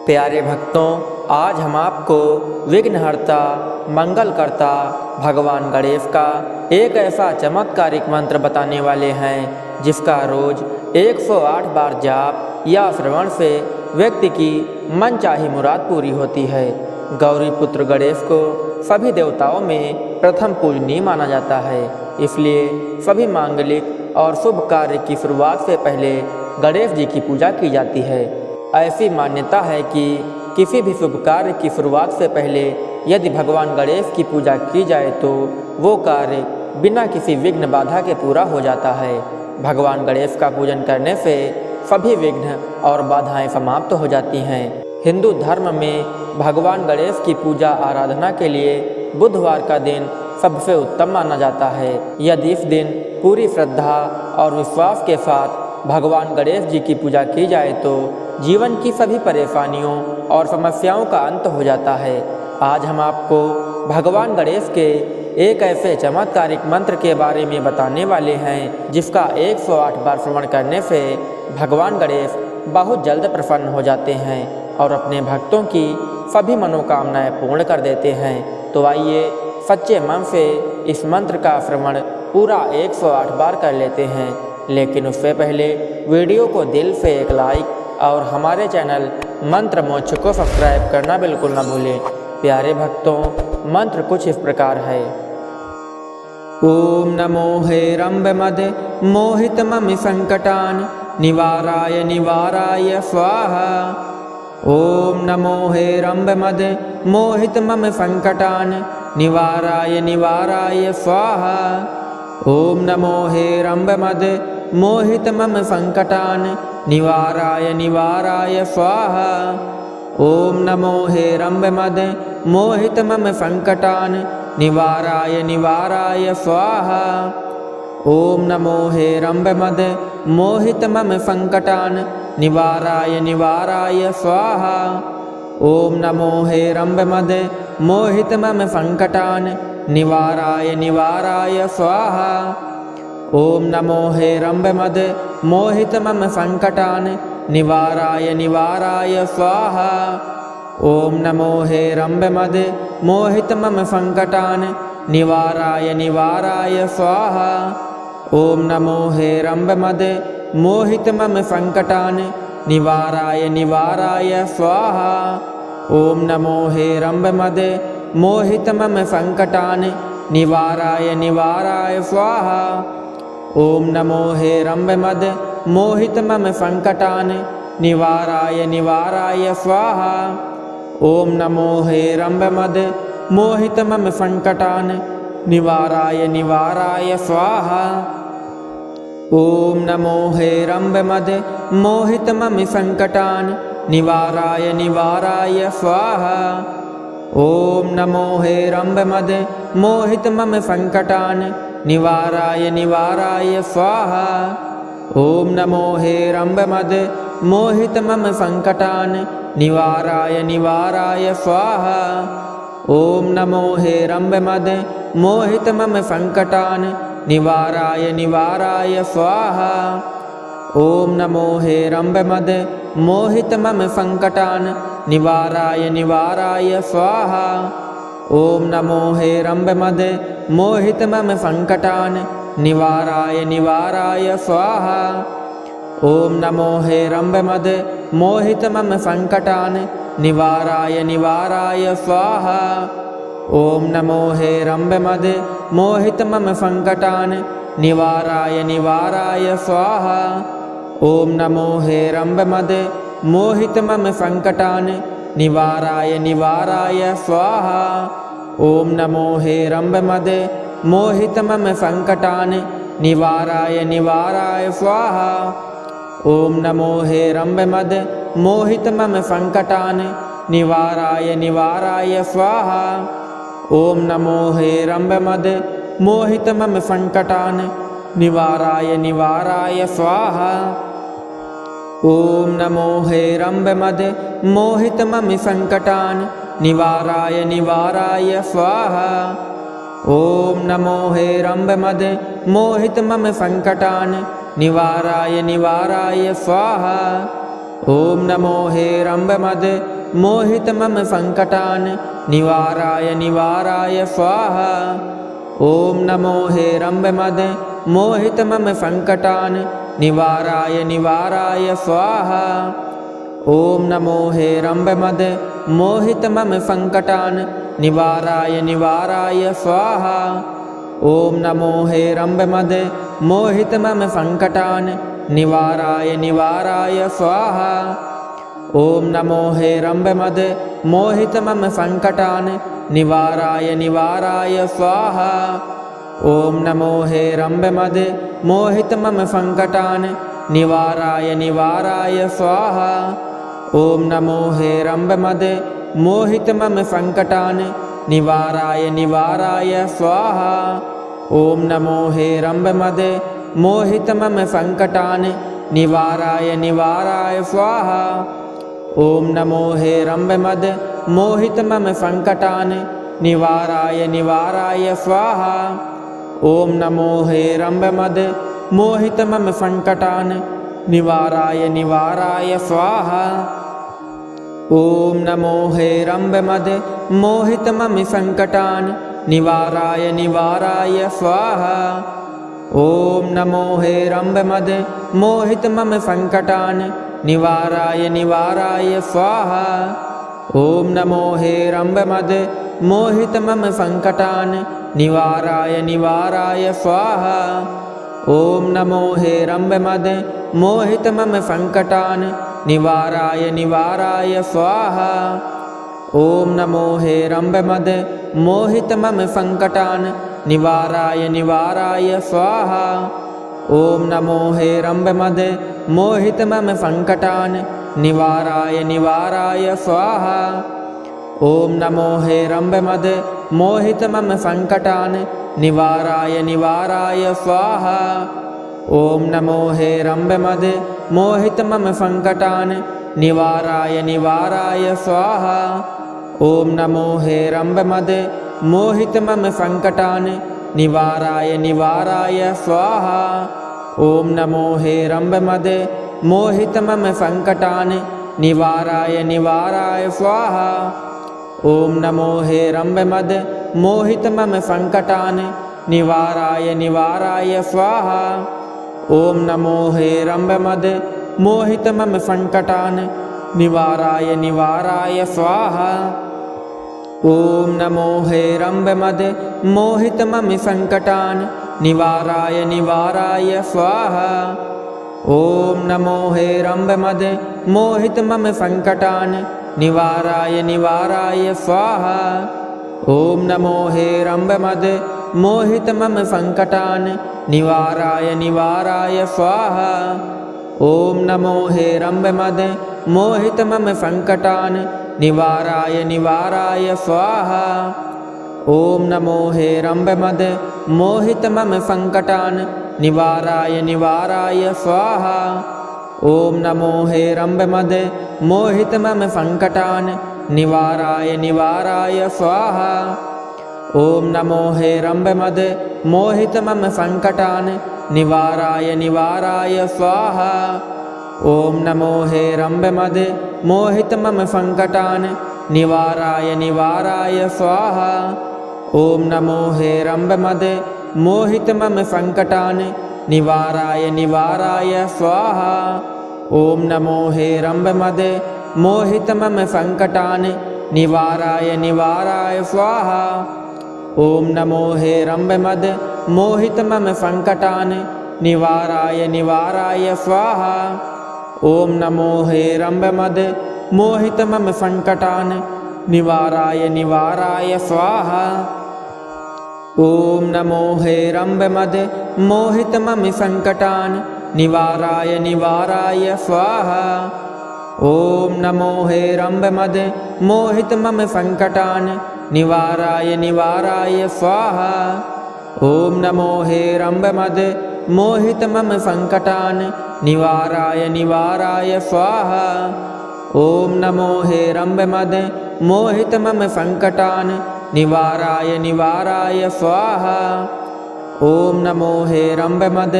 प्यारे भक्तों, आज हम आपको विघ्नहर्ता मंगलकर्ता भगवान गणेश का एक ऐसा चमत्कारिक मंत्र बताने वाले हैं जिसका रोज 108 बार जाप या श्रवण से व्यक्ति की मनचाही मुराद पूरी होती है। गौरी पुत्र गणेश को सभी देवताओं में प्रथम पूजनीय माना जाता है, इसलिए सभी मांगलिक और शुभ कार्य की शुरुआत से पहले गणेश जी की पूजा की जाती है। ऐसी मान्यता है कि किसी भी शुभ कार्य की शुरुआत से पहले यदि भगवान गणेश की पूजा की जाए तो वो कार्य बिना किसी विघ्न बाधा के पूरा हो जाता है। भगवान गणेश का पूजन करने से सभी विघ्न और बाधाएं समाप्त हो जाती हैं। हिंदू धर्म में भगवान गणेश की पूजा आराधना के लिए बुधवार का दिन सबसे उत्तम माना जाता है। यदि इस दिन पूरी श्रद्धा और विश्वास के साथ भगवान गणेश जी की पूजा की जाए तो जीवन की सभी परेशानियों और समस्याओं का अंत हो जाता है। आज हम आपको भगवान गणेश के एक ऐसे चमत्कारिक मंत्र के बारे में बताने वाले हैं जिसका 108 बार श्रवण करने से भगवान गणेश बहुत जल्द प्रसन्न हो जाते हैं और अपने भक्तों की सभी मनोकामनाएं पूर्ण कर देते हैं। तो आइए सच्चे मन से इस मंत्र का श्रवण पूरा 108 बार कर लेते हैं, लेकिन उससे पहले वीडियो को दिल से एक लाइक और हमारे चैनल मंत्र मोक्ष को सब्सक्राइब करना बिल्कुल न भूलें। प्यारे भक्तों, मंत्र कुछ इस प्रकार है। ओम नमो हेरंब मद मोहित मम संकटान निवाराय निवाराय स्वाहा। ओम नमो हेरंब मद मोहित मम संकटान निवाराय निवाराय स्वाहा। ओम नमो हेरंब मद मोहित मम संकटान निवाराय निवाराय स्वाहा। ओम नमो हेरंब मद मोहित मम संकटान निवाराय निवाराय स्वाहा। ओम नमो हेरंब मद मोहित मम संकटान निवाराय निवाराय स्वाहा। ओम नमो हेरंब मद मोहित मम संकटान निवाराय निवाराय स्वाहा। ओम नमो हेरंब मद मोहित मम संकटान निवाराय निवाराय स्वाहा। ओम नमो हेरंब मद मोहित मम संकटान निवाराय निवाराय स्वाहा। ओम नमो हेरंब मद मोहित मम संकटान निवाराय निवाराय स्वाहा। ओम नमो हेरंब मद मोहित मम संकटान निवाराय निवाराय स्वाहा। ओम नमो हेरंब मद मोहित मम संकटान निवाराय निवाराय स्वाहा। ओम नमो हेरंब मद मोहित मम संकटान निवाराय निवाराय स्वाहा। ओम नमो हेरंब मद मोहित मम संकटान निवाराय निवाराय स्वाहा। ओम नमो हेरंब मद मोहित मम संकटान निवाराय निवाराय स्वाहा। ओम नमो हेरंब मद मोहित मम संकटान निवाराय निवाराय स्वाहा। ओम नमो हेरंब मद मोहित मम संकटान निवाराय निवाराय स्वाहा। ओम नमो हेरंब मद मोहित मम संकटान निवाराय निवाराय स्वाहा। ओम नमो हेरंब मद मोहित मम संकटान निवाराय निवाराय स्वाहा। ओम नमो हेरंब मद मोहित मम संकटान निवाराय निवाराय स्वाहा। ओम नमो हेरंब मद मोहित मम संकटान निवाराय निवाराय स्वाहा। ओम नमो हेरंब मद मोहित मम संकटान निवाराय निवाराय स्वाहा। ओम नमो हेरंब मद मोहित मम संकटान निवाराय निवाराय स्वाहा। ओम नमो हेरंब मद मोहित मम संकटान निवाराय निवाराय स्वाहा। ओम नमो हेरंब मद मोहित मम संकटान निवाराय निवाराय स्वाहा। ओम नमो हेरंब मद मोहित मम संकटान निवाराय निवाराय स्वाहा। ओम नमो हेरंब मद मोहित मम संकटान निवाराय निवाराय स्वाहा। ॐ नमो हेरम्बमद मोहितमम सङ्कटान् निवाराय निवाराय स्वाहा। ॐ नमो हेरम्बमद मोहितमम सङ्कटान् निवाराय निवाराय स्वाहा। ॐ नमो हेरम्बमद मोहितमम सङ्कटान् निवाराय निवाराय स्वाहा। ॐ नमो हेरम्बमद मोहितमम सङ्कटान् निवाराय निवाराय स्वाहा। ॐ नमो हेरम्बमद मोहितमम सङ्कटान् निवाराय निवाराय स्वाहा। ॐ नमो हेरम्बमद मोहितमम सङ्कटान् निवाराय निवाराय स्वाहा। ॐ नमो हेरम्बमद मोहितमम सङ्कटान् निवाराय निवाराय स्वाहा। ॐ नमो हेरम्बमद मोहितमम सङ्कटान् निवाराय निवाराय स्वाहा। ॐ नमो हेरम्बमद मोहितमम सङ्कटान् निवाराय निवाराय स्वाहा। ॐ नमो हेरम्बमद मोहितमम सङ्कटान् निवाराय निवाराय स्वाहा। ॐ नमो हेरम्बमद मोहितमम सङ्कटान् निवाराय निवाराय स्वाहा। ॐ नमो हेरम्बमद मोहितमम सङ्कटान् निवाराय निवाराय स्वाहा। ॐ नमो हेरम्बमद मोहितमम सङ्कटान् निवाराय निवाराय स्वाहा। ॐ नमो हेरम्बमद मोहितमम सङ्कटान् निवाराय निवाराय स्वाहा। ॐ नमो हेरम्बमद मोहितमम सङ्कटान् निवाराय निवाराय स्वाहा। ॐ नमो हेरम्बमद मोहितमम सङ्कटान् निवाराय निवाराय स्वाहा। ॐ नमो हेरम्बमद मोहितमम सङ्कटान् निवाराय निवाराय स्वाहा। ॐ नमो हेरम्बमद मोहितमम सङ्कटान् निवाराय निवाराय स्वाहा। ॐ नमो हेरम्बमद मोहितमम सङ्कटान् निवाराय निवाराय स्वाहा। ॐ नमो हेरम्बमद मोहितमम सङ्कटान् निवाराय निवाराय स्वाहा। ॐ नमो हेरम्बमद मोहितमम सङ्कटान् निवाराय निवाराय स्वाहा। ॐ नमो हेरम्बमद मोहितमम सङ्कटान् निवाराय निवाराय स्वाहा। ॐ नमो हेरम्बमद मोहितमम सङ्कटान् निवाराय निवाराय स्वाहा। ॐ नमो हेरम्बमद मोहितमम सङ्कटान् निवाराय निवाराय स्वाहा। ॐ नमो हेरम्बमद मोहितमम सङ्कटान् निवाराय निवाराय स्वाहा। ॐ नमो हेरम्बमद मोहितमम सङ्कटान् निवाराय निवाराय स्वाहा। ॐ नमो हेरम्बमद मोहितमम सङ्कटान् निवाराय निवाराय स्वाहा। ॐ नमो हेरम्बमद मोहितमम सङ्कटान् निवाराय निवाराय स्वाहा। ॐ नमो हेरम्बमद मोहितमम सङ्कटान् निवाराय निवाराय स्वाहा। ॐ नमो हेरम्बमद मोहितमम सङ्कटान् निवाराय निवाराय स्वाहा। ॐ नमो हेरम्बमद मोहितमम सङ्कटान् निवाराय निवाराय स्वाहा। ॐ नमो हेरम्बमद मोहितमम सङ्कटान् निवाराय निवाराय स्वाहा। ॐ नमो हेरम्बमद मोहितमम सङ्कटान् निवाराय निवाराय स्वाहा। ॐ नमो हेरम्बमद मोहितमम सङ्कटान् निवाराय निवाराय स्वाहा। ॐ नमो हेरम्बमद मोहितमम सङ्कटान् निवाराय निवाराय स्वाहा। ॐ नमो हेरम्बमद मोहितमम सङ्कटान् निवाराय निवाराय स्वाहा। ॐ नमो हेरम्बमद मोहितमम सङ्कटान् निवाराय निवाराय स्वाहा। ॐ नमो हेरम्बमद मोहितमम सङ्कटान् निवाराय निवाराय स्वाहा। ॐ नमो हेरम्बमद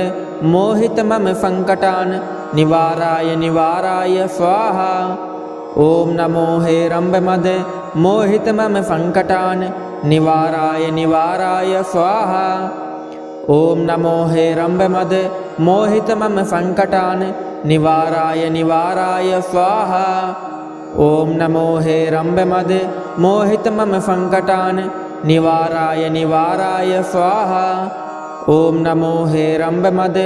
मोहितमम सङ्कटान् निवाराय निवाराय स्वाहा। ॐ नमो हेरम्बमद मोहितमम संकटान् निवाराय निवाराय स्वाहा। ॐ नमो हेरम्बमद मोहितमम संकटान् निवाराय निवाराय स्वाहा। ॐ नमो हेरम्बमद मोहितमम संकटान् निवाराय निवाराय स्वाहा। ॐ नमो हेरम्बमद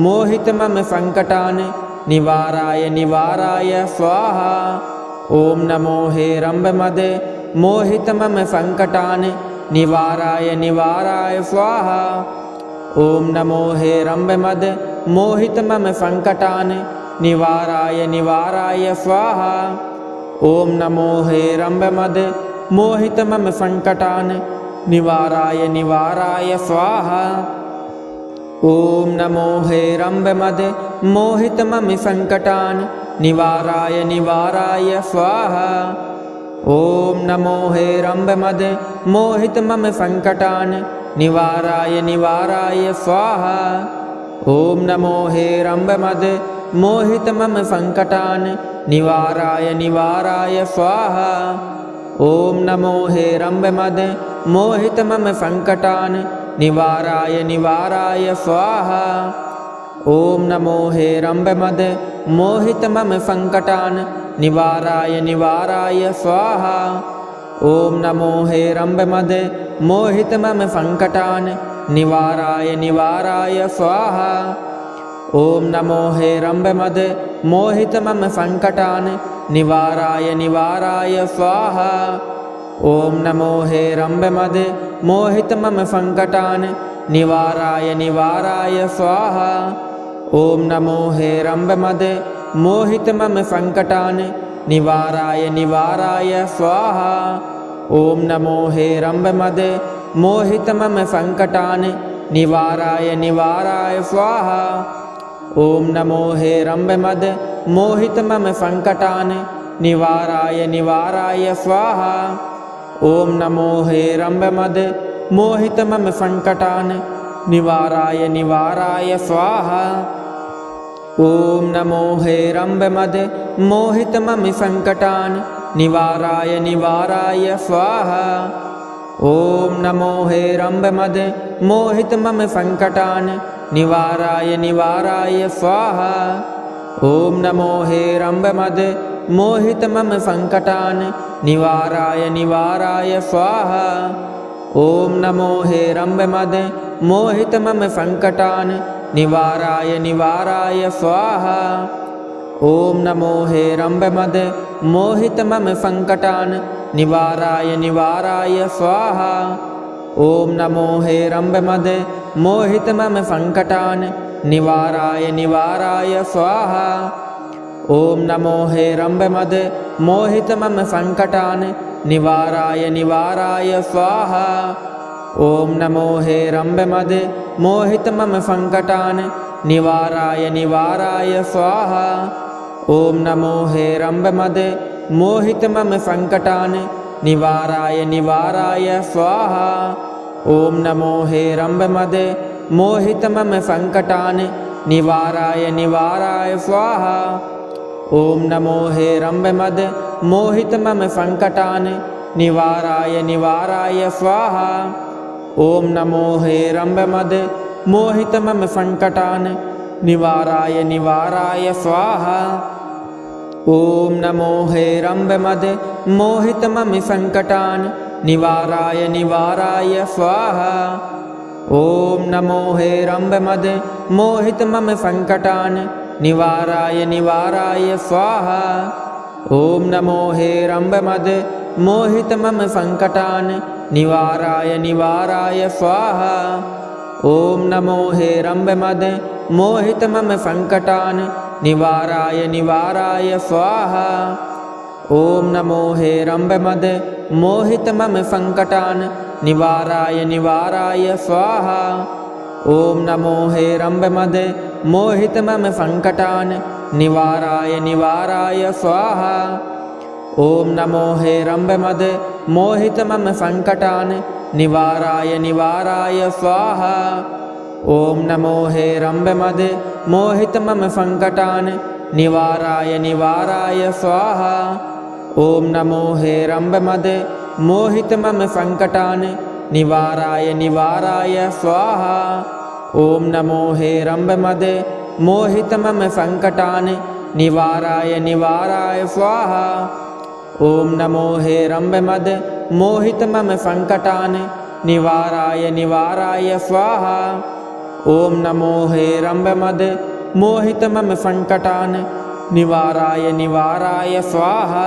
मोहितमम संकटान् निवाराय निवाराय स्वाहा। ॐ नमो हेरम्बमद मोहितमम संकटान् निवाराय निवाराय स्वाहा। ॐ नमो हेरम्बमद मोहितमम संकटान् निवाराय निवाराय स्वाहा। ॐ नमो हेरम्बमद मोहितमम संकटान् निवाराय निवाराय स्वाहा। ॐ नमो हेरम्बमद मोहितमम संकटान् निवाराय निवाराय स्वाहा। ॐ नमो हेरम्बमद मोहितमम संकटान् निवाराय निवाराय स्वाहा। ॐ नमो हेरम्बमद मोहितमम संकटान् निवाराय निवाराय स्वाहा। ॐ नमो हेरम्बमद मोहितमम संकटान् निवाराय निवाराय स्वाहा। ॐ नमो हेरम्बमद मोहितमम संकटान् निवाराय निवाराय स्वाहा। ॐ नमो हेरम्बमद मोहितमम संकटान् निवाराय निवाराय स्वाहा। ॐ नमो हेरम्बमद मोहितमम संकटान् निवाराय निवाराय स्वाहा। ॐ नमो हेरम्बमद मोहितमम संकटान् निवाराय निवाराय स्वाहा। ॐ नमो हेरम्बमद मोहितमम संकटान् निवाराय निवाराय स्वाहा। ॐ नमो हेरम्बमद मोहितमम संकटान् निवाराय निवाराय स्वाहा। ॐ नमो हेरम्बमद मोहितमम संकटान् निवाराय निवाराय स्वाहा। ॐ नमो हेरम्बमद मोहितमम संकटान् निवाराय निवाराय स्वाहा। ॐ नमो हेरम्बमद मोहितमम संकटान् निवाराय निवाराय स्वाहा। ॐ नमो हेरम्बमद मोहितमम संकटान् निवाराय निवाराय स्वाहा। ॐ नमो हेरम्बमद मोहितमम संकटान् निवाराय निवाराय स्वाहा। ॐ नमो हेरम्बमद मोहितमम संकटान् निवाराय निवाराय स्वाहा। ॐ नमो हेरम्बमद मोहितमम संकटान् निवाराय निवाराय स्वाहा। ॐ नमो हेरम्बमद मोहितमम संकटान् निवाराय निवाराय स्वाहा। ॐ नमो हेरम्बमद मोहितमम संकटान् निवाराय निवाराय स्वाहा। ॐ नमो हेरम्बमद मोहितमम संकटान् निवाराय निवाराय स्वाहा। ॐ नमो हेरम्बमद मोहितमम संकटान् निवाराय निवाराय स्वाहा। ॐ नमो हेरम्बमद मोहितमम संकटान् निवाराय निवाराय स्वाहा। ॐ नमो हेरम्बमद मोहितमम संकटान् निवाराय निवाराय स्वाहा। ॐ नमो हेरम्बमद मोहितमम संकटान् निवाराय निवाराय स्वाहा। ॐ नमो हेरम्बमद मोहितमम संकटान् निवाराय निवाराय स्वाहा। ॐ नमो हेरम्बमद मोहितमम संकटान् निवाराय निवाराय स्वाहा। ॐ नमो हेरम्बमद मोहितमम संकटान् निवाराय निवाराय स्वाहा। ॐ नमो हेरम्बमद मोहितमम संकटान् निवाराय निवाराय स्वाहा। ॐ नमो हेरम्बमद मोहितमम संकटान् निवाराय निवाराय स्वाहा। ॐ नमो हेरम्बमद मोहितमम संकटान् निवाराय निवाराय स्वाहा। ॐ नमो हेरम्बमद मोहितमम संकटान् निवाराय निवाराय स्वाहा। ॐ नमो हेरम्बमद मोहित मम संकटान् निवाराय निवाराय स्वाहा। ॐ नमो हेरम्बमद मोहित मम संकटान् निवाराय निवाराय स्वाहा। ॐ नमो हेरम्बमद मोहित मम संकटान् निवाराय निवाराय स्वाहा। ॐ नमो हेरम्बमद मोहित मम संकटान् निवाराय निवाराय स्वाहा। ॐ नमो हेरम्बमद मोहित मम संकटान् निवाराय निवाराय स्वाहा।